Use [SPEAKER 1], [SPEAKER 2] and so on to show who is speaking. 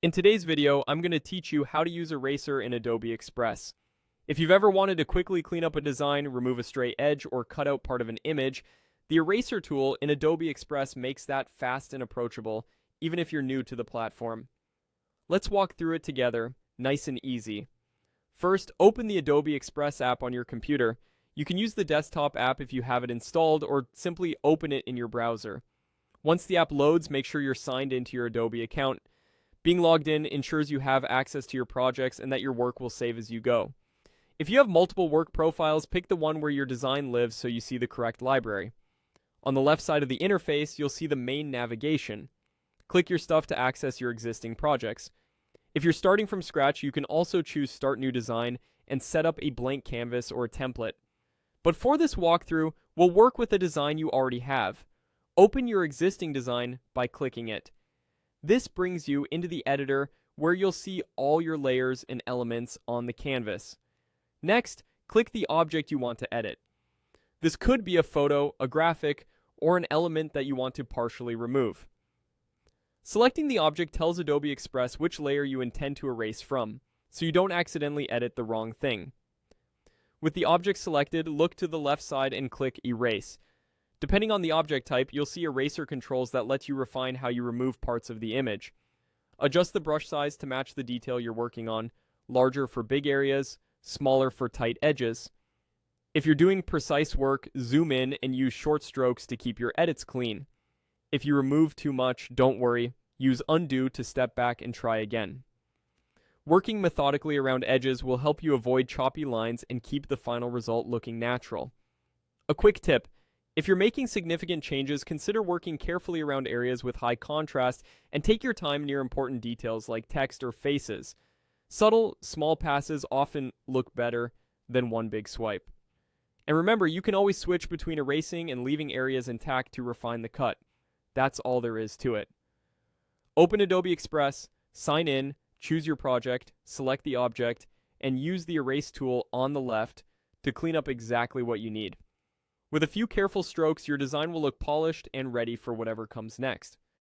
[SPEAKER 1] In today's video, I'm going to teach you how to use Eraser in Adobe Express. If you've ever wanted to quickly clean up a design, remove a stray edge, or cut out part of an image, the Eraser tool in Adobe Express makes that fast and approachable, even if you're new to the platform. Let's walk through it together, nice and easy. First, open the Adobe Express app on your computer. You can use the desktop app if you have it installed, or simply open it in your browser. Once the app loads, make sure you're signed into your Adobe account. Being logged in ensures you have access to your projects and that your work will save as you go. If you have multiple work profiles, pick the one where your design lives so you see the correct library. On the left side of the interface, you'll see the main navigation. Click your stuff to access your existing projects. If you're starting from scratch, you can also choose Start New Design and set up a blank canvas or a template. But for this walkthrough, we'll work with a design you already have. Open your existing design by clicking it. This brings you into the editor where you'll see all your layers and elements on the canvas. Next, click the object you want to edit. This could be a photo, a graphic, or an element that you want to partially remove. Selecting the object tells Adobe Express which layer you intend to erase from, so you don't accidentally edit the wrong thing. With the object selected, look to the left side and click Erase. Depending on the object type, you'll see eraser controls that let you refine how you remove parts of the image. Adjust the brush size to match the detail you're working on, larger for big areas, smaller for tight edges. If you're doing precise work, zoom in and use short strokes to keep your edits clean. If you remove too much, don't worry, use undo to step back and try again. Working methodically around edges will help you avoid choppy lines and keep the final result looking natural. A quick tip: if you're making significant changes, consider working carefully around areas with high contrast and take your time near important details like text or faces. Subtle, small passes often look better than one big swipe. And remember, you can always switch between erasing and leaving areas intact to refine the cut. That's all there is to it. Open Adobe Express, sign in, choose your project, select the object, and use the Erase tool on the left to clean up exactly what you need. With a few careful strokes, your design will look polished and ready for whatever comes next.